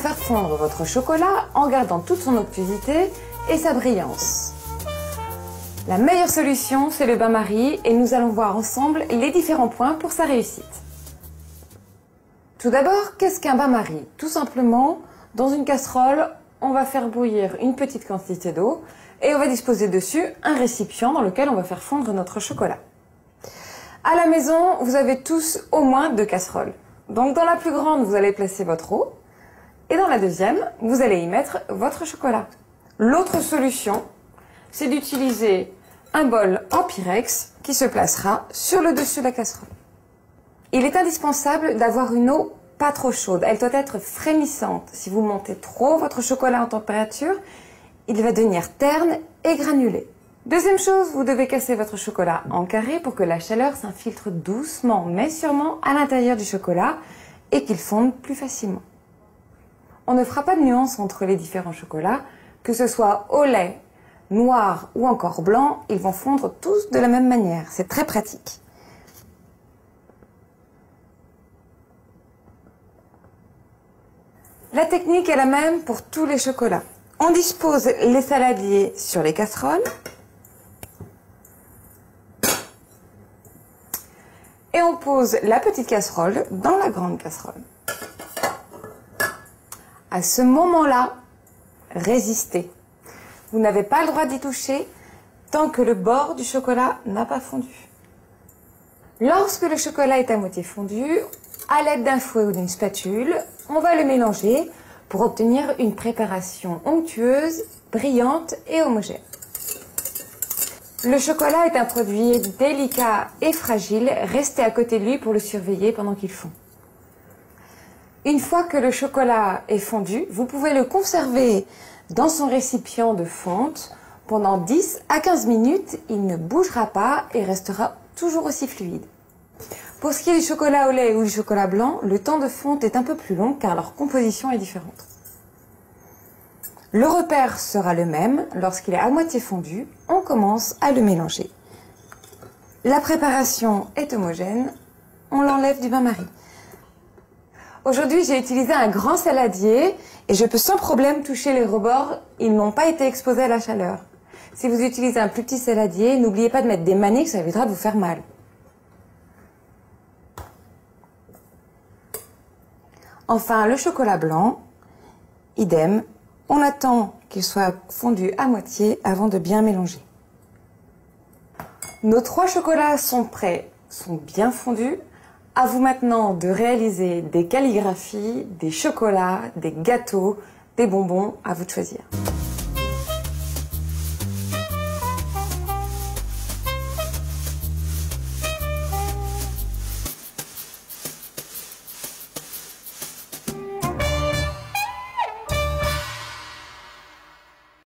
faire fondre votre chocolat en gardant toute son onctuosité et sa brillance. La meilleure solution, c'est le bain-marie et nous allons voir ensemble les différents points pour sa réussite. Tout d'abord, qu'est-ce qu'un bain-marie? Tout simplement, dans une casserole, on va faire bouillir une petite quantité d'eau et on va disposer dessus un récipient dans lequel on va faire fondre notre chocolat. À la maison, vous avez tous au moins 2 casseroles. Donc dans la plus grande, vous allez placer votre eau et dans la deuxième, vous allez y mettre votre chocolat. L'autre solution, c'est d'utiliser un bol en pyrex qui se placera sur le dessus de la casserole. Il est indispensable d'avoir une eau pas trop chaude. Elle doit être frémissante. Si vous montez trop votre chocolat en température, il va devenir terne et granulé. Deuxième chose, vous devez casser votre chocolat en carré pour que la chaleur s'infiltre doucement mais sûrement à l'intérieur du chocolat et qu'il fonde plus facilement. On ne fera pas de nuance entre les différents chocolats, que ce soit au lait, noir ou encore blanc, ils vont fondre tous de la même manière. C'est très pratique. La technique est la même pour tous les chocolats. On dispose les saladiers sur les casseroles et on pose la petite casserole dans la grande casserole. À ce moment-là, résistez. Vous n'avez pas le droit d'y toucher tant que le bord du chocolat n'a pas fondu. Lorsque le chocolat est à moitié fondu, à l'aide d'un fouet ou d'une spatule, on va le mélanger pour obtenir une préparation onctueuse, brillante et homogène. Le chocolat est un produit délicat et fragile, restez à côté de lui pour le surveiller pendant qu'il fond. Une fois que le chocolat est fondu, vous pouvez le conserver dans son récipient de fonte pendant 10 à 15 minutes. Il ne bougera pas et restera toujours aussi fluide. Pour ce qui est du chocolat au lait ou du chocolat blanc, le temps de fonte est un peu plus long car leur composition est différente. Le repère sera le même. Lorsqu'il est à moitié fondu, on commence à le mélanger. La préparation est homogène, on l'enlève du bain-marie. Aujourd'hui, j'ai utilisé un grand saladier et je peux sans problème toucher les rebords, ils n'ont pas été exposés à la chaleur. Si vous utilisez un plus petit saladier, n'oubliez pas de mettre des maniques, ça évitera de vous faire mal. Enfin, le chocolat blanc, idem, on attend qu'il soit fondu à moitié avant de bien mélanger. Nos 3 chocolats sont prêts, sont bien fondus. À vous maintenant de réaliser des calligraphies, des chocolats, des gâteaux, des bonbons, à vous de choisir.